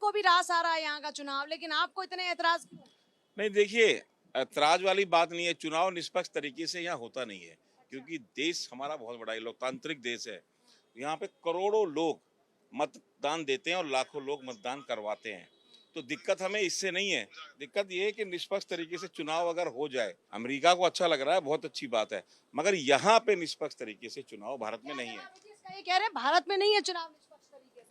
आपको भी रास आ रहा है यहाँ का चुनाव, लेकिन आपको इतने एतराज क्यों? नहीं देखिए, ऐतराज वाली बात नहीं है। चुनाव निष्पक्ष तरीके से यहाँ होता नहीं है, क्योंकि देश हमारा बहुत बड़ा है, लोकतांत्रिक देश है। यहाँ पे करोड़ों लोग मतदान देते हैं और लाखों लोग मतदान करवाते हैं। तो दिक्कत हमें इससे नहीं है, दिक्कत ये है कि निष्पक्ष तरीके से चुनाव अगर हो जाए, अमेरिका को अच्छा लग रहा है, बहुत अच्छी बात है, मगर यहाँ पे निष्पक्ष तरीके से चुनाव भारत में नहीं है। ये कह रहे हैं भारत में नहीं है चुनाव निष्पक्ष तरीके से।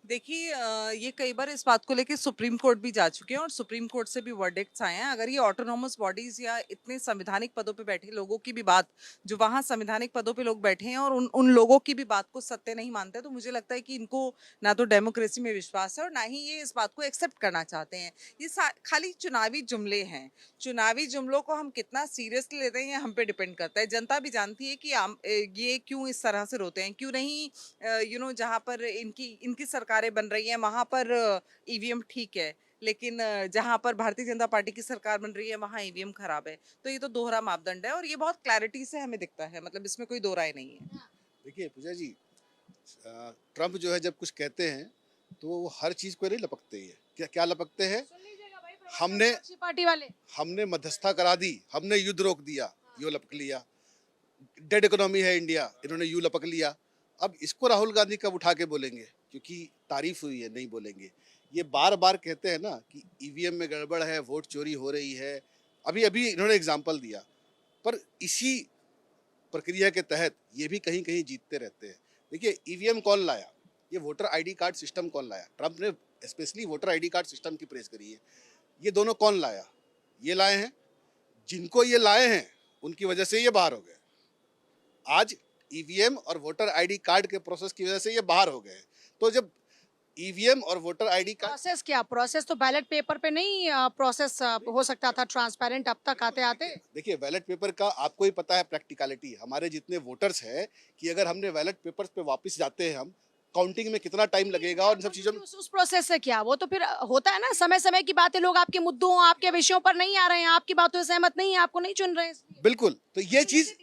देखिए ये कई बार इस बात को लेकर सुप्रीम कोर्ट भी जा चुके हैं और सुप्रीम कोर्ट से भी वर्डिक्ट्स आए हैं। अगर ये ऑटोनॉमस बॉडीज या इतने संवैधानिक पदों पे बैठे लोगों की भी बात, जो वहाँ संवैधानिक पदों पे लोग बैठे हैं और उन लोगों की भी बात को सत्य नहीं मानते, तो मुझे लगता है कि इनको ना तो डेमोक्रेसी में विश्वास है और ना ही ये इस बात को एक्सेप्ट करना चाहते हैं। ये खाली चुनावी जुमले हैं। चुनावी जुमलों को हम कितना सीरियसली लेते हैं ये हम पे डिपेंड करता है। जनता भी जानती है कि ये क्यों इस तरह से रोते हैं, क्यों नहीं जहाँ पर इनकी सरकारें बन रही हैं वहां पर ईवीएम ठीक है, लेकिन जहां पर भारतीय जनता पार्टी की सरकार बन रही है वहां ईवीएम खराब है। तो ये तो दोहरा मापदंड है और ये बहुत क्लैरिटी से हमें दिखता है, मतलब इसमें कोई दो राय नहीं है। देखिए पूजा जी, ट्रम्प जो है जब कुछ कहते हैं तो वो हर चीज को नहीं लपकते ही है। क्या क्या लपकते हैं? हमने पार्टी वाले हमने मध्यस्थता करा दी, हमने युद्ध रोक दिया, यो लपक लिया। डेड इकोनॉमी है इंडिया, इन्होंने यू लपक लिया। अब इसको राहुल गांधी कब उठा के बोलेंगे? क्योंकि तारीफ हुई है, नहीं बोलेंगे। ये बार बार कहते हैं ना कि ईवीएम में गड़बड़ है, वोट चोरी हो रही है। अभी अभी इन्होंने एग्जाम्पल दिया, पर इसी प्रक्रिया के तहत ये भी कहीं कहीं जीतते रहते हैं। देखिए ईवीएम कौन लाया? ये वोटर आईडी कार्ड सिस्टम कौन लाया? ट्रम्प ने specially voter ID card system की प्रेस करी है। ये दोनों कौन लाया? ये लाए हैं। जिनको ये लाए हैं उनकी वजह से ये बाहर हो गए। आज ईवीएम और वोटर आईडी कार्ड के प्रोसेस की वजह से ये बाहर हो गए। तो जब ईवीएम और वोटर आईडी कार्ड प्रोसेस क्या? प्रोसेस तो बैलेट पेपर पे नहीं प्रोसेस हो सकता था ट्रांसपेरेंट अब तक आते आते। देखिए बैलेट पेपर का आपको ही पता है प्रैक्टिकलिटी। हमारे जितने वोटर्स हैं कि अगर हमने बैलेट पेपर्स पे वापस जाते हैं, हम काउंटिंग में कितना टाइम लगेगा और इन सब चीजों में। उस प्रोसेस से क्या? वो तो फिर होता है ना, समय समय की बातें, लोग आपके मुद्दों आपके विषयों पर नहीं आ रहे हैं, आपकी बातों से सहमत नहीं है, आपको नहीं चुन रहे हैं इसलिए। बिल्कुल, तो ये चीज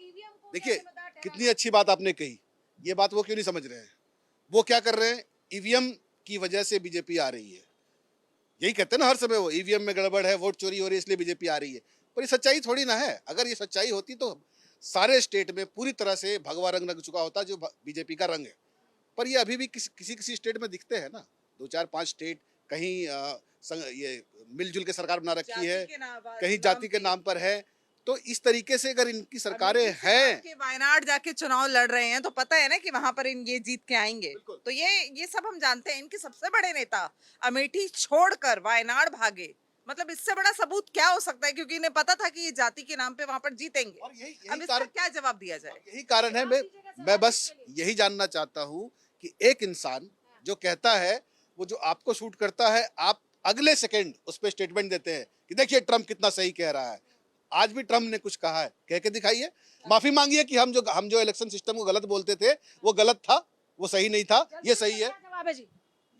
देखिए कितनी अच्छी बात आपने कही। ये बात वो क्यों नहीं समझ रहे हैं? वो क्या कर रहे हैं? ईवीएम की वजह से बीजेपी आ रही है, यही कहते हैं ना हर समय वो, ईवीएम में गड़बड़ है, वोट चोरी हो रही है इसलिए बीजेपी आ रही है। पर ये सच्चाई थोड़ी ना है। अगर ये सच्चाई होती तो सारे स्टेट में पूरी तरह से भगवा रंग लग चुका होता जो बीजेपी का रंग है। पर ये अभी भी किसी स्टेट में दिखते हैं ना, 2-4-5 स्टेट कहीं ये मिलजुल के सरकार बना रखी है, कहीं जाति के नाम पर है। तो इस तरीके से अगर इनकी सरकारें हैं, वायनाड जाके चुनाव लड़ रहे हैं तो पता है ना कि वहां पर ये जीत के आएंगे। तो ये सब हम जानते हैं। इनके सबसे बड़े नेता अमेठी छोड़कर वायनाड भागे, मतलब इससे बड़ा सबूत क्या हो सकता है? क्योंकि इन्हें पता था कि ये जाति के नाम पे वहां पर जीतेंगे। और अब इसका क्या जवाब दिया जाए? यही कारण है। मैं बस यही जानना चाहता हूँ कि एक इंसान जो कहता है, वो जो आपको शूट करता है, आप अगले सेकंड उस पर स्टेटमेंट देते हैं कि देखिए ट्रम्प कितना सही कह रहा है। आज भी ट्रम्प ने कुछ कहा है, कह के दिखाइए, माफी मांगी है कि हम जो इलेक्शन सिस्टम को गलत बोलते थे वो गलत था, वो सही नहीं था, ये सही है। जवाब है जी।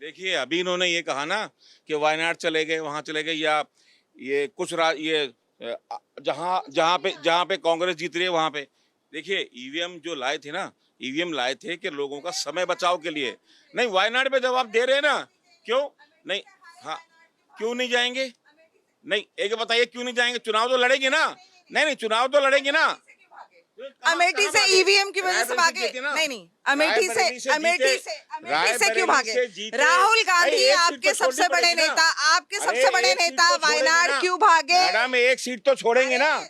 देखिए अभी इन्होंने ये कहा ना कि वायनाड चले गए, वहां चले गए, या ये कुछ जहां पे कांग्रेस जीत रही है वहां पे। देखिए ईवीएम जो लाए थे ना, ईवीएम लाए थे कि लोगों का समय बचाव के लिए। नहीं, वायनाड पे जवाब दे रहे हैं ना, क्यों नहीं? हाँ, क्यों नहीं जाएंगे? नहीं, एक बताइए क्यों नहीं जाएंगे? चुनाव तो लड़ेंगे ना। नहीं, चुनाव तो लड़ेंगे ना। अमेठी से ईवीएम की वजह से भागे? नहीं, अमेठी से क्यों भागे? राहुल गांधी आपके सबसे बड़े नेता वायनाड क्यों भागे? मैडम एक सीट तो छोड़ेंगे ना।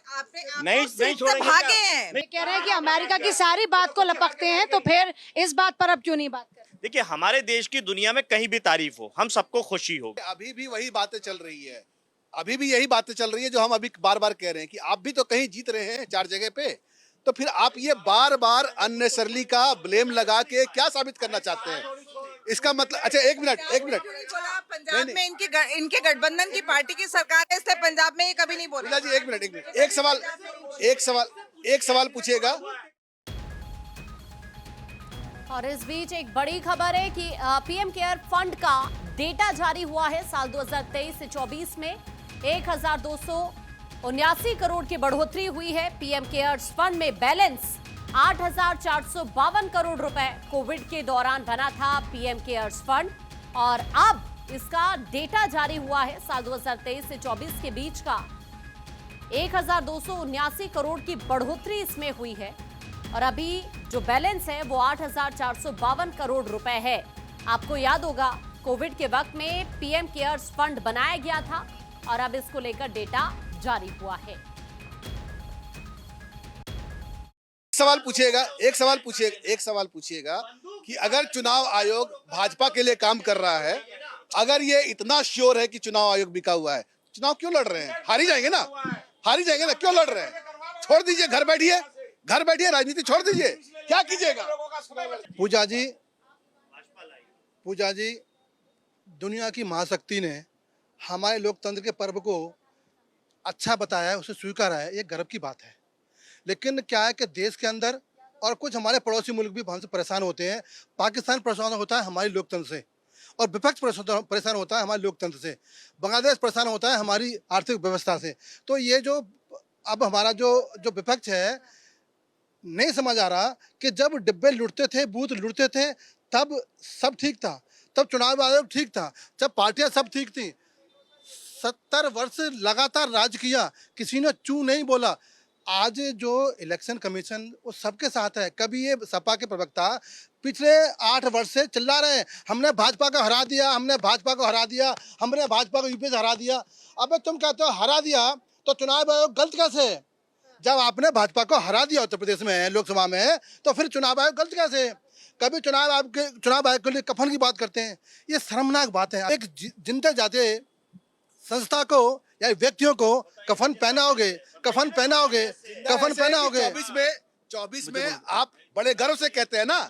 नहीं छोड़ेंगे। भागे हैं। कह रहे हैं कि अमेरिका की सारी बात को लपकते हैं, तो फिर इस बात पर अब क्यों नहीं बात कर? देखिए हमारे देश की दुनिया में कहीं भी तारीफ हो, हम सबको खुशी हो। अभी भी वही बातें चल रही है, अभी भी यही बातें चल रही है जो हम अभी बार बार कह रहे हैं कि आप भी तो कहीं जीत रहे हैं 4 जगह पे। तो फिर आप ये बार बार अननेसेसरली का ब्लेम लगा के क्या साबित करना चाहते हैं? इसका मतलब, अच्छा एक मिनट पंजाब में इनके गठबंधन की पार्टी की सरकार है, इसलिए पंजाब में ये कभी नहीं बोला जी। एक मिनट एक सवाल पूछिएगा। और इस बीच एक बड़ी खबर है कि पीएम केयर फंड का डेटा जारी हुआ है। साल 2023 से 24 में 1279 करोड़ की बढ़ोतरी हुई है। पीएम केयर्स फंड में बैलेंस 8452 करोड़ रुपए कोविड के दौरान बना था पीएम केयर्स फंड, और अब इसका डेटा जारी हुआ है। साल 2023 से 24 के बीच का 1279 करोड़ की बढ़ोतरी इसमें हुई है और अभी जो बैलेंस है वो 8,452 करोड़ रुपए है। आपको याद होगा कोविड के वक्त में पीएम केयर्स फंड बनाया गया था और अब इसको लेकर डेटा जारी हुआ है। एक सवाल पूछिएगा कि अगर चुनाव आयोग भाजपा के लिए काम कर रहा है, अगर ये इतना श्योर है कि चुनाव आयोग बिका हुआ है, चुनाव क्यों लड़ रहे हैं? हार ही जाएंगे ना, क्यों लड़ रहे हैं? छोड़ दीजिए, घर बैठिए, राजनीति छोड़ दीजिए, क्या कीजिएगा? पूजा जी, दुनिया की महाशक्ति ने हमारे लोकतंत्र के पर्व को अच्छा बताया है, उसे स्वीकारा है, ये गर्व की बात है। लेकिन क्या है कि देश के अंदर और कुछ हमारे पड़ोसी मुल्क भी हमसे परेशान होते हैं। पाकिस्तान परेशान होता है हमारी लोकतंत्र से और विपक्ष परेशान होता है हमारे लोकतंत्र से। बांग्लादेश परेशान होता है हमारी आर्थिक व्यवस्था से। तो ये जो अब हमारा जो विपक्ष है, नहीं समझ आ रहा कि जब डिब्बे लुटते थे, बूथ लुटते थे, तब सब ठीक था, तब चुनाव आयोग ठीक था, जब पार्टियां सब ठीक थी। 70 वर्ष लगातार राज किया, किसी ने चू नहीं बोला। आज जो इलेक्शन कमीशन वो सबके साथ है। कभी ये सपा के प्रवक्ता पिछले 8 वर्ष से चिल्ला रहे हैं, हमने भाजपा को हरा दिया, हमने भाजपा को यूपी से हरा दिया। अबे तुम कहते हो हरा दिया, तो चुनाव आयोग गलत कैसे है? जब आपने भाजपा को हरा दिया उत्तर प्रदेश में, लोकसभा में, तो फिर चुनाव आयोग गलत कैसे है? कभी चुनाव आयोग के लिए कफन की बात करते हैं, ये शर्मनाक बात है। एक जिंदा जाते संस्था को या व्यक्तियों को कफन पहनाओगे। 24 में आप बड़े गर्व से कहते हैं ना,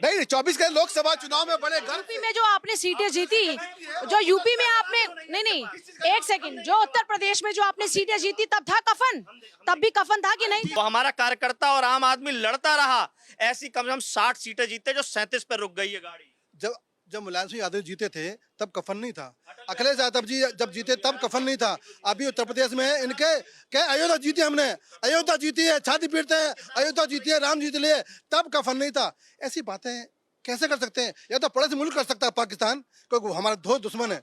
नहीं 24 के लोकसभा चुनाव में बड़े गर्व। यूपी में जो आपने सीटें जीती, जो यूपी में आपने नहीं, एक सेकंड, जो उत्तर प्रदेश में जो आपने सीटें जीती, तब था कफन? तब भी कफन था कि नहीं? वो हमारा कार्यकर्ता और आम आदमी लड़ता रहा, ऐसी कम से कम 60 सीटें जीते जो 37 पे रुक गई है गाड़ी। जब मुलायम सिंह यादव जीते थे तब कफन नहीं था। अखिलेश यादव जी जब जीते तब कफन नहीं था। अभी उत्तर प्रदेश में इनके क्या अयोध्या जीती, हमने अयोध्या जीती है, छाती पीटते हैं, अयोध्या जीती है, राम जीत लिए, तब कफन नहीं था। ऐसी बातें कैसे कर सकते हैं? या तो पड़ोसी मुल्क कर सकता है पाकिस्तान, क्योंकि हमारा दो दुश्मन है।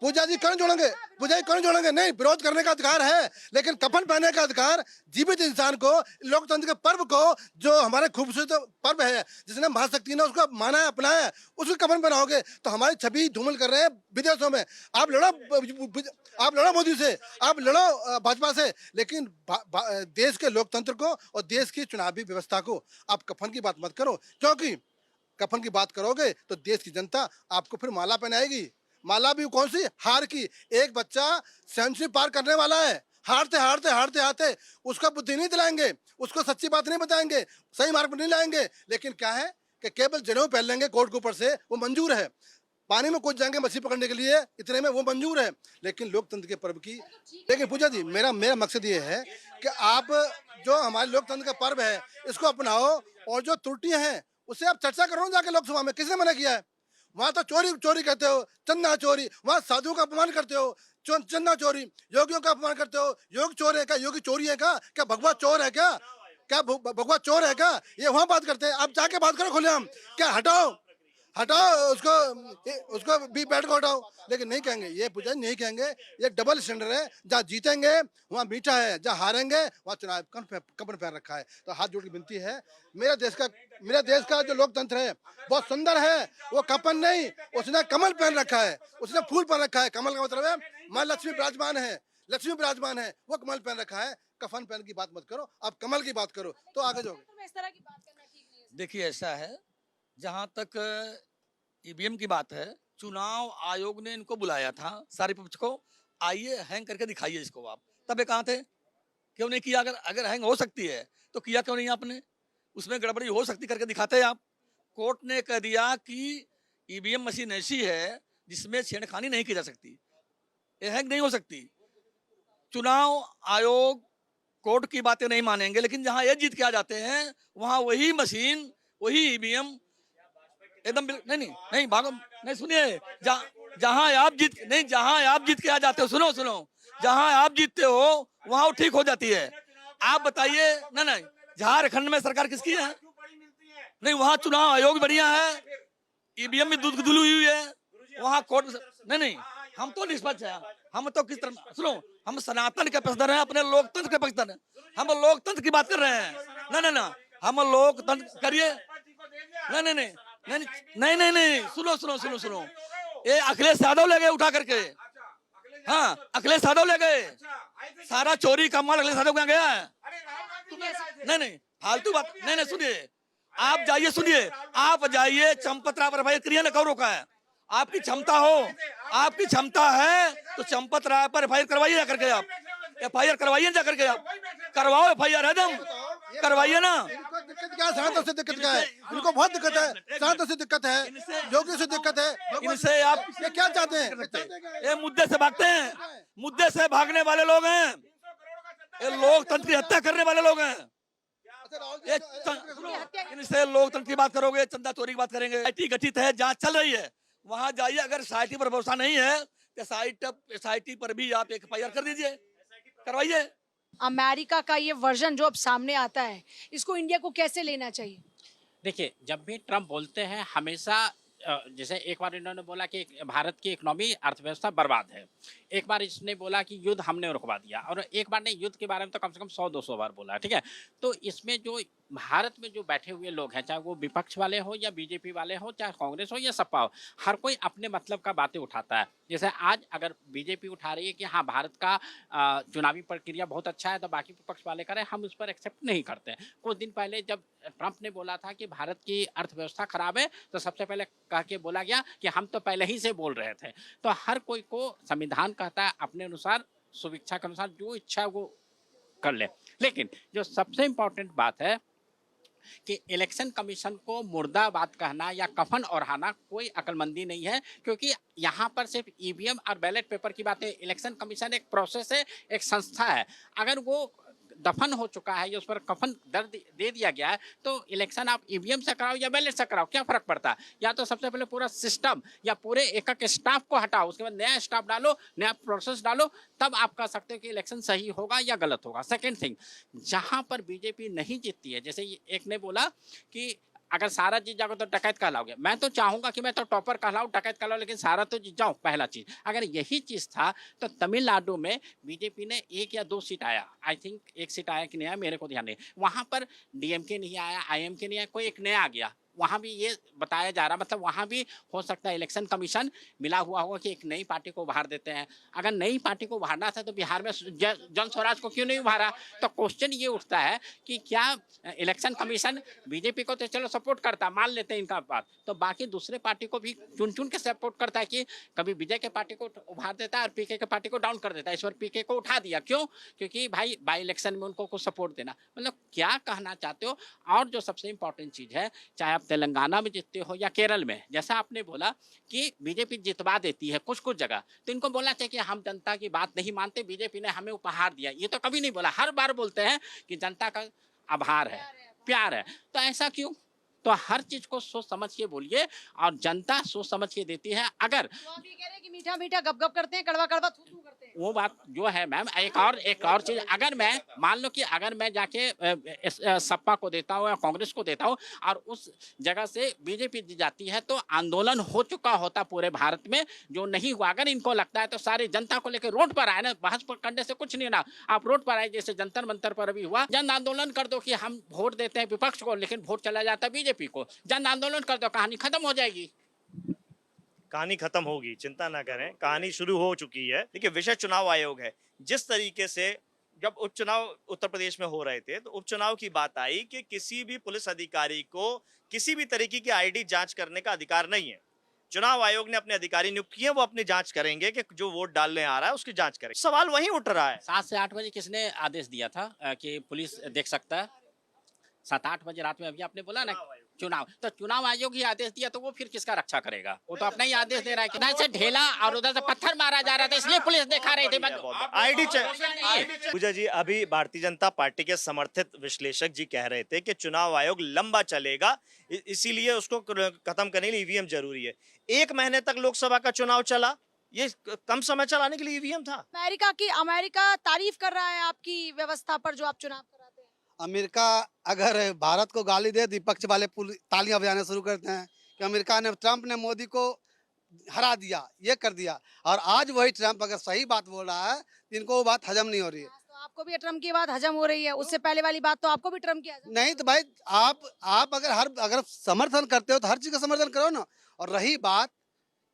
पूजा जी कौन जोड़ेंगे? नहीं, विरोध करने का अधिकार है, लेकिन कफन पहनने का अधिकार जीवित इंसान को, लोकतंत्र के पर्व को, जो हमारे खूबसूरत पर्व है, जिसने महाशक्ति ने उसको माना है, अपनाया है, उसको कफन पहनाओगे तो हमारी छवि धूमिल कर रहे हैं विदेशों में। आप लड़ो मोदी से, आप लड़ो भाजपा से, लेकिन देश के लोकतंत्र को और देश की चुनावी व्यवस्था को आप कफन की बात मत करो, क्योंकि कफन की बात करोगे तो देश की जनता आपको फिर माला पहनाएगी। माला भी कौन सी? हार की। एक बच्चा सेंचुरी पार करने वाला है, हारते उसको बुद्धि नहीं दिलाएंगे, उसको सच्ची बात नहीं बताएंगे, सही मार्ग पर नहीं लाएंगे। लेकिन क्या है कि केवल जनेऊ पहन लेंगे कोर्ट के ऊपर से, वो मंजूर है। पानी में कूद जाएंगे मछली पकड़ने के लिए, इतने में वो मंजूर है। लेकिन लोकतंत्र के पर्व की, लेकिन पूजा जी मेरा मकसद ये है कि आप जो हमारे लोकतंत्र का पर्व है इसको अपनाओ, और जो त्रुटियां हैं उससे आप चर्चा करो जाके लोकसभा में। किसने मना किया है? वहां तो चोरी कहते हो, चंदा चोरी, वहां साधुओं का अपमान करते हो, चंदा चोरी, योगियों का अपमान करते हो। योग चोर है क्या? योगी चोरी है क्या भगवा चोर है क्या भगवा चोर है क्या? ये वहां बात करते हैं। आप जाके बात करो खुलेआम, क्या हटाओ उसको भी बैठ को हटाओ। लेकिन नहीं कहेंगे, ये पूजा नहीं कहेंगे। ये डबल स्टैंडर्ड है, जहाँ जीतेंगे वहाँ मीठा है, जहाँ हारेंगे वहाँ चुनाव कपन पहन रखा है। तो हाथ जोड़ की विनती है, मेरा देश का जो लोकतंत्र है बहुत सुंदर है। वो कपन नहीं, उसने कमल पहन रखा है, उसने फूल पहन रखा है। कमल का मतलब है माँ लक्ष्मी विराजमान है, वो कमल पहन रखा है। कफन पहन की बात मत करो, आप कमल की बात करो तो आगे जाओगे। इस तरह की बात करना ठीक नहीं है। देखिए ऐसा है, जहां तक ईवीएम की बात है, चुनाव आयोग ने इनको बुलाया था सारे पक्ष को, आइए हैंग करके दिखाइए इसको। आप तब ये कहाँ थे? क्यों नहीं किया? अगर हैंग हो सकती है तो किया क्यों नहीं आपने? उसमें गड़बड़ी हो सकती करके दिखाते हैं आप। कोर्ट ने कह दिया कि ईवीएम मशीन ऐसी है जिसमें छेड़खानी नहीं की जा सकती, ये हैंग नहीं हो सकती। चुनाव आयोग कोर्ट की बातें नहीं मानेंगे, लेकिन जहां ये जीत के आ जाते हैं वहां वही मशीन, वही ईवीएम एकदम नहीं भागो, नहीं सुनिए, जहां आप जीत के आ जाते हो, सुनो, जहां आप जीतते हो वहां वो ठीक हो जाती है। आप बताइए, नहीं झारखंड में सरकार किसकी है? नहीं, वहां चुनाव आयोग बढ़िया है, ईवीएम में दूध धुली हुई है, वहाँ कोर्ट नहीं, हम तो निष्पक्ष है। हम तो किस तरह सुनो, हम सनातन के पक्षधर हैं, अपने लोकतंत्र के पक्षधर हैं। हम लोकतंत्र की बात कर रहे हैं। ना हम लोकतंत्र करिए। नहीं, सुनो, ये अखिलेश यादव ले गए उठा करके। हाँ, अखिलेश यादव ले गए, सारा चोरी का माल अखिलेश यादव के यहाँ गया है। नहीं, फालतू बात नहीं, सुनिए, आप जाइए, सुनिए, आप जाइए चंपत राय पर एफआईआर करिए ना, कौन रोका है? आपकी क्षमता हो, आपकी क्षमता है तो चंपत राय पर एफआईआर करवाइए जाकर के। आप एफआईआर करवाइए जाकर के, आप करवाओ एफआईआर, एकदम करवाइए ना। इनको दिक्कत क्या है? सनातन से दिक्कत क्या है? इनको बहुत दिक्कत है, सनातन से दिक्कत है, योगी से दिक्कत है। इनसे आप ये क्या चाहते हैं? ये मुद्दे से भागते हैं, मुद्दे से भागने वाले लोग हैं, ये लोकतंत्र की हत्या करने वाले लोग हैं। ये इनसे लोकतंत्र की बात करोगे, चंदा चोरी की बात करेंगे। एसआईटी गठित है, जांच चल रही है, वहां जाइए। अगर एसआईटी पर भरोसा नहीं है तो एसआईटी पर भी आप एक एफआईआर कर दीजिए, करवाइए। अमेरिका का ये वर्जन जो अब सामने आता है, इसको इंडिया को कैसे लेना चाहिए? देखिए, जब भी ट्रम्प बोलते हैं हमेशा जैसे एक बार इन्होंने बोला कि भारत की इकोनॉमी अर्थव्यवस्था बर्बाद है, एक बार इसने बोला कि युद्ध हमने रुकवा दिया, और एक बार ने युद्ध के बारे में तो कम से कम 100-200 बार बोला। ठीक है, तो इसमें जो भारत में जो बैठे हुए लोग हैं, चाहे वो विपक्ष वाले हो या बीजेपी वाले हो, चाहे कांग्रेस हो या सपा हो, हर कोई अपने मतलब का बातें उठाता है। जैसे आज अगर बीजेपी उठा रही है कि हाँ भारत का चुनावी प्रक्रिया बहुत अच्छा है, तो बाकी विपक्ष वाले करें, हम उस पर एक्सेप्ट नहीं करते। कुछ दिन पहले जब ट्रंप ने बोला था कि भारत की अर्थव्यवस्था खराब है, तो सबसे पहले कह के बोला गया कि हम तो पहले ही से बोल रहे थे। तो हर कोई को संविधान कहता है अपने अनुसार, स्वेच्छा के अनुसार जो इच्छा वो कर ले। लेकिन जो सबसे इम्पोर्टेंट बात है कि इलेक्शन कमीशन को मुर्दाबाद कहना या कफन ओढ़ाना कोई अक्लमंदी नहीं है, क्योंकि यहाँ पर सिर्फ ईवीएम और बैलेट पेपर की बात है। इलेक्शन कमीशन एक प्रोसेस है, एक संस्था है। अगर वो दफन हो चुका है या उस पर कफन दे दिया गया है, तो इलेक्शन आप ईवीएम से कराओ या बैलेट से कराओ, क्या फर्क पड़ता है? या तो सबसे पहले पूरा सिस्टम या पूरे एक स्टाफ को हटाओ, उसके बाद नया स्टाफ डालो, नया प्रोसेस डालो, तब आप कह सकते हो कि इलेक्शन सही होगा या गलत होगा। सेकेंड थिंग, जहां पर बीजेपी नहीं जीतती है, जैसे एक ने बोला कि अगर सारा जीत जाओगे तो डकैत कहलाओगे। मैं तो चाहूंगा कि मैं तो टॉपर कहलाऊं, डकैत कहलाऊं, लेकिन सारा तो जीत जाऊं, पहला चीज। अगर यही चीज था तो तमिलनाडु में बीजेपी ने 1 या 2 सीट आया, आई थिंक 1 सीट आया कि नहीं आया मेरे को ध्यान नहीं। वहां पर डीएमके नहीं आया, आईएमके नहीं आया, कोई एक नया आ गया। वहाँ भी ये बताया जा रहा, मतलब वहाँ भी हो सकता है इलेक्शन कमीशन मिला हुआ होगा कि एक नई पार्टी को उभार देते हैं। अगर नई पार्टी को उभारना था तो बिहार में जन स्वराज को क्यों नहीं उभारा? तो क्वेश्चन ये उठता है कि क्या इलेक्शन कमीशन बीजेपी को तो चलो सपोर्ट करता, मान लेते हैं इनका बात, तो बाकी दूसरे पार्टी को भी चुन चुन के सपोर्ट करता है कि कभी विजय के पार्टी को उभार देता है और पीके के पार्टी को डाउन कर देता है। इस बार पीके को उठा दिया, क्यों? क्योंकि भाई बाई इलेक्शन में उनको कुछ सपोर्ट देना। मतलब क्या कहना चाहते हो? और जो सबसे इंपॉर्टेंट चीज़ है, चाहे आप तेलंगाना में जीतते हो या केरल में, जैसा आपने बोला कि बीजेपी जितवा देती है कुछ कुछ जगह, तो इनको बोलना चाहिए कि हम जनता की बात नहीं मानते, बीजेपी ने हमें उपहार दिया। ये तो कभी नहीं बोला, हर बार बोलते हैं कि जनता का आभार है, प्यार है। तो ऐसा क्यों? तो हर चीज को सोच समझ के बोलिए, और जनता सोच समझ के देती है। अगर तो आप ये कह रहे हैं कि मीठा मीठा गप गप करते हैं, कड़वा कड़वा थू थू करते हैं, वो बात जो है मैम, एक और चीज, अगर मैं मान लो कि अगर मैं जाके सपा को देता हूँ या कांग्रेस को देता हूँ और उस जगह से बीजेपी जीत जाती है, तो आंदोलन हो चुका होता पूरे भारत में, जो नहीं हुआ। अगर इनको लगता है तो सारी जनता को लेकर रोड पर आए ना, बहस करने से कुछ नहीं ना, आप रोड पर आए, जैसे जंतर मंतर पर अभी हुआ। जन आंदोलन कर दो कि हम वोट देते हैं विपक्ष को, लेकिन वोट चला जाता है बीजेपी को। जन आंदोलन कर दो, कहानी खत्म हो जाएगी। कहानी खत्म होगी, चिंता ना करें, कहानी शुरू हो चुकी है। देखिए, विषय चुनाव आयोग है। जिस तरीके से जब उपचुनाव उत्तर प्रदेश में हो रहे थे, तो उपचुनाव की बात आई कि किसी भी पुलिस अधिकारी को किसी भी तरीके की आईडी जांच करने का अधिकार नहीं है। चुनाव आयोग ने अपने अधिकारी नियुक्त किए, वो अपनी जांच करेंगे कि जो वोट डालने आ रहा है उसकी जांच करें। सवाल वहीं उठ रहा है। 7 से 8 बजे किसने आदेश दिया था कि पुलिस देख सकता है? 7-8 बजे रात में। अभी आपने बोला ना चुनाव, तो चुनाव आयोग ही आदेश दिया, तो वो फिर किसका रक्षा करेगा? वो तो अपना ही आदेश दे रहा है कि इधर से ढेला और उधर से पत्थर मारा जा रहा था, इसलिए पुलिस दिखा रही थी। ID check. पूजा जी, अभी भारतीय जनता पार्टी के समर्थित विश्लेषक जी कह रहे थे कि चुनाव आयोग लंबा चलेगा, इसीलिए उसको खत्म करने के लिए ईवीएम जरूरी है। 1 महीने तक लोकसभा का चुनाव चला, ये कम समय चलाने के लिए ईवीएम था। अमेरिका तारीफ कर रहा है आपकी व्यवस्था पर जो आप चुनाव कराते हैं। अमेरिका अगर भारत को गाली दे, विपक्ष वाले तालियां बजाना शुरू करते हैं कि अमेरिका ने, ट्रंप ने मोदी को हरा दिया, ये कर दिया। और आज वही ट्रंप अगर सही बात बोल रहा है, इनको वो बात हजम नहीं हो रही है। तो आपको भी ट्रम्प की बात हजम हो रही है, उससे पहले वाली बात तो आपको भी ट्रम्प की हजम। नहीं तो भाई आप अगर समर्थन करते हो तो हर चीज का समर्थन करो ना। और रही बात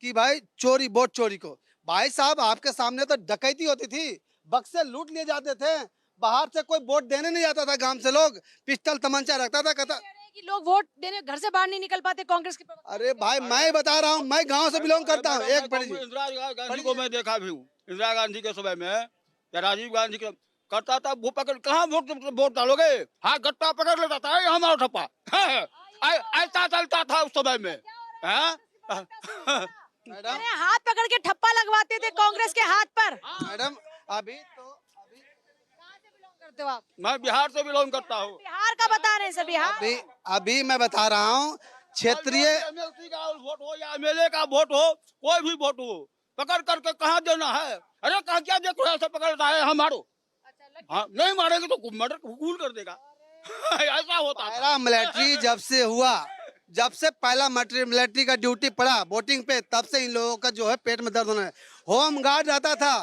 कि भाई चोरी, वोट चोरी को, भाई साहब आपके सामने तो डकैती होती थी, बक्से लूट लिए जाते थे, बाहर से कोई वोट देने नहीं आता था, गांव से लोग पिस्टल तमंचा रखता था, कहता कि लोग वोट देने घर से बाहर नहीं निकल पाते कांग्रेस के प्रवक्ता। अरे भाई मैं बता रहा हूँ, मैं गांव से बिलोंग करता हूँ। एक पढ़ इंदिरा गांधी को मैं देखा भी हूँ। इंदिरा गांधी के समय में या राजीव गांधी के करता था, वो पकड़ कहाँ वोट डालोगे, हाँ गट्टा पकड़ लेता था, ये हमारा ठप्पा ऐसा चलता था उस समय में। मैडम अरे हाथ पकड़ के ठप्पा लगवाते थे कांग्रेस के हाथ पर। मैडम अभी कहाँ से बिलोंग करते हो आप? मैं बिहार से बिलोंग करता हूँ। बिहार का बता रहे हैं सर, बिहार। अभी मैं बता रहा हूँ, क्षेत्रीय एमएलसी का वोट हो या एमएलए का वोट हो, कोई भी वोट हो, पकड़ करके कहाँ देना है। अरे कहाँ क्या देखो ऐसा पकड़ता है, हम मारो। हाँ नहीं मारेंगे तो मर्डर कबूल कर देगा। ऐसा होता है। पहला मिलिट्री जब से हुआ, जब से पहला मिलिट्री का ड्यूटी पड़ा वोटिंग पे, तब से इन लोगों का जो है पेट में दर्द होना है। होम गार्ड रहता था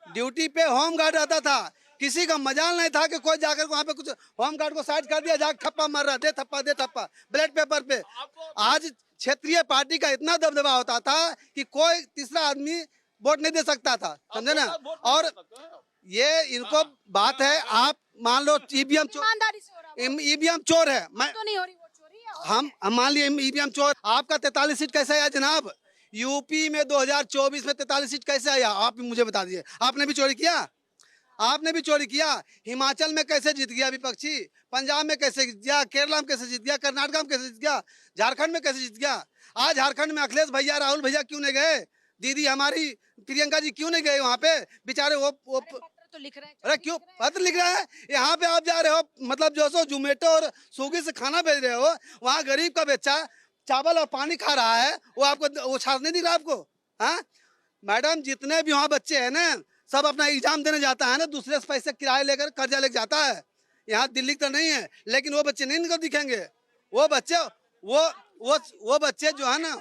ड्यूटी पे, होम गार्ड रहता था, किसी का मजाल नहीं था कि कोई जाकर वहाँ पे कुछ होम गार्ड को साइड कर दिया, जाकर ठप्पा मार रहा, दे थप्पा ब्लैक पेपर पे। आज क्षेत्रीय पार्टी का इतना दबदबा होता था कि कोई तीसरा आदमी वोट नहीं दे सकता था, समझे ना। और ये इनको बात है, आप मान लो ईवीएम ईमानदारी से हो रहा है। ईवीएम चोर है, मैं तो नहीं हो रही वोट चोरी है। हम मान लिए ईवीएम चोर, आपका 43 सीट कैसे आया जनाब? यूपी में 2024 में 43 सीट कैसे आया, आप मुझे बता दीजिए। आपने भी चोरी किया, आपने भी चोरी किया। हिमाचल में कैसे जीत गया विपक्षी, पंजाब में कैसे जीत गया, केरला में कैसे जीत गया, कर्नाटक में कैसे जीत गया, झारखंड में कैसे जीत गया। आज झारखंड में अखिलेश भैया, राहुल भैया क्यों नहीं गए, दीदी हमारी प्रियंका जी क्यों नहीं गए वहाँ पे बेचारे? वो तो लिख रहे हैं। अरे क्यों पत्र लिख रहे हैं? यहाँ पे आप जा रहे हो, मतलब जो सो जोमेटो और स्विगी से खाना भेज रहे हो, वहाँ गरीब का बच्चा चावल और पानी खा रहा है, वो आपको वो छात्र नहीं दिख रहा आपको? हाँ मैडम, जितने भी वहाँ बच्चे हैं ना, सब अपना एग्जाम देने जाता है ना, दूसरे से पैसे किराए लेकर कर्जा लेकर जाता है। यहाँ दिल्ली तो नहीं है, लेकिन वो बच्चे नहीं इनको दिखेंगे। वो बच्चे वो बच्चे जो है ना,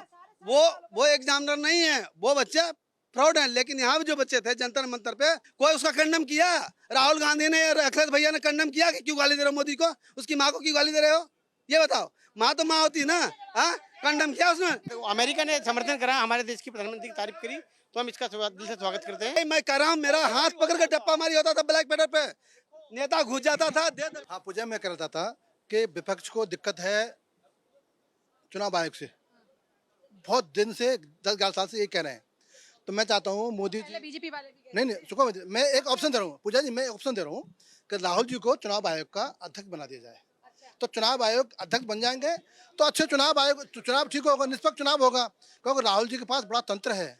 वो एग्जामिनर नहीं है, वो बच्चे फ्रॉड है। लेकिन यहाँ भी जो बच्चे थे जंतर मंतर पे, कोई उसका कंडम किया? राहुल गांधी ने, अखिलेश भैया ने कंडम किया कि क्यों गाली दे रहे हो मोदी को, उसकी माँ को क्यों गाली दे रहे हो? ये बताओ, माँ तो माँ होती है ना। हाँ कंडम किया उसने? अमेरिका ने समर्थन करा, हमारे देश की प्रधानमंत्री की तारीफ करी, तो हम इसका दिल से स्वागत करते हैं। मैं कह रहा हूँ, मेरा हाथ पकड़ के टप्पा मारी होता था ब्लैक पेपर पे, नेता घुस जाता था। हाँ पूजा मैं कह रहा था कि विपक्ष को दिक्कत है चुनाव आयोग से, बहुत दिन से 10-11 साल से ये कह रहे हैं। तो मैं चाहता हूँ मोदी जी, बीजेपी वाले भी नहीं सुखो, मैं एक ऑप्शन दे रहा हूँ पूजा जी, मैं ऑप्शन दे रहा हूँ कि राहुल जी को चुनाव आयोग का अध्यक्ष बना दिया जाए। तो चुनाव आयोग अध्यक्ष बन जाएंगे तो अच्छे चुनाव आयोग, चुनाव ठीक होगा, निष्पक्ष चुनाव होगा। क्योंकि राहुल जी के पास बड़ा तंत्र है,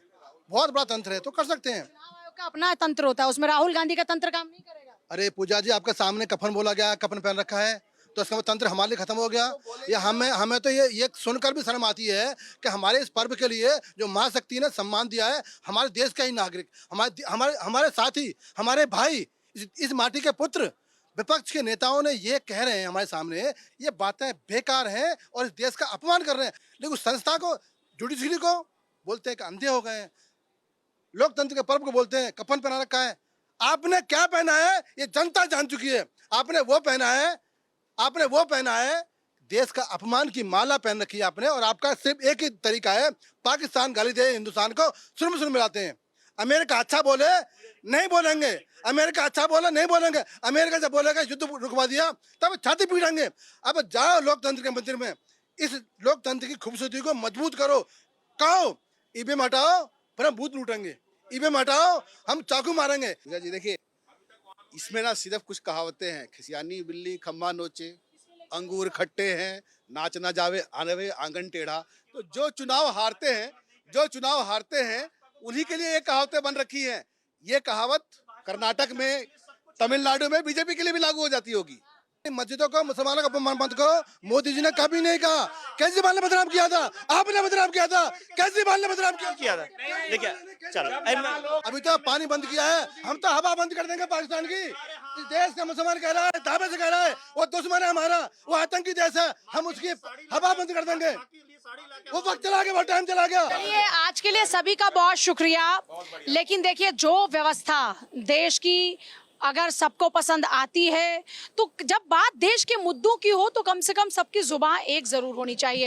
बहुत बड़ा तंत्र है, तो कर सकते हैं। चुनाव आयोग का अपना तंत्र होता है, उसमें राहुल गांधी का तंत्र काम नहीं करेगा। अरे पूजा जी, आपके सामने कफन बोला गया, कफन पहन रखा है, तो इसका तंत्र हमारे लिए खत्म हो गया। ये हमें तो ये सुनकर भी शर्म आती है कि हमारे इस पर्व के लिए जो माँ शक्ति ने सम्मान दिया है, हमारे देश का ही नागरिक, हमारे साथी, हमारे भाई, इस माटी के पुत्र, विपक्ष के नेताओं ने ये कह रहे हैं हमारे सामने, ये बातें बेकार हैं और इस देश का अपमान कर रहे हैं। लेकिन उस संस्था को, जुडिशरी को बोलते हैं कि अंधे हो गए हैं, लोकतंत्र के पर्व को बोलते हैं कफन पहना रखा है। आपने क्या पहना है ये जनता जान चुकी है। आपने वो पहना है देश का अपमान की माला पहन रखी है आपने, और आपका सिर्फ एक ही तरीका है, पाकिस्तान गाली दे, हिंदुस्तान को सुर मिलाते हैं। अमेरिका अच्छा बोले नहीं बोलेंगे, अमेरिका अच्छा बोले नहीं बोलेंगे, अमेरिका जब बोलेगा युद्ध रुकवा दिया तब छाती पीटेंगे। अब जाओ लोकतंत्र के मंदिर में, इस लोकतंत्र की खूबसूरती को मजबूत करो। कहो ईवीएम हटाओ फिर हम बूथ लूटेंगे, ईवीएम हटाओ हम चाकू मारेंगे। जी देखिए, इसमें ना सिर्फ कुछ कहावतें हैं, खिसियानी बिल्ली खम्बा नोचे, अंगूर खट्टे हैं, नाच ना जावे आने आंगन टेढ़ा। तो जो चुनाव हारते हैं उन्हीं के लिए ये कहावतें बन रखी हैं। ये कहावत कर्नाटक में, तमिलनाडु में बीजेपी के लिए भी लागू हो जाती होगी। मस्जिदों को, मुसलमानों का अपमान बंद करो, मोदी जी ने कभी नहीं कहा। केजरीवाल ने बदनाम किया था, आपने बदनाम किया था, केजरीवाल ने बदनाम किया था। देखिए चलो, अभी तो पानी बंद किया है, हम तो हवा बंद कर देंगे पाकिस्तान की। इस देश का मुसलमान कह रहा है, दावे से कह रहा है वो दुश्मन है हमारा, वो आतंकी देश है, हम उसकी हवा बंद कर देंगे। वो वक्त चला गया, वो टाइम चला गया। चलिए, आज के लिए सभी का बहुत शुक्रिया। लेकिन देखिए, जो व्यवस्था देश की अगर सबको पसंद आती है, तो जब बात देश के मुद्दों की हो तो कम से कम सबकी जुबान एक जरूर होनी चाहिए।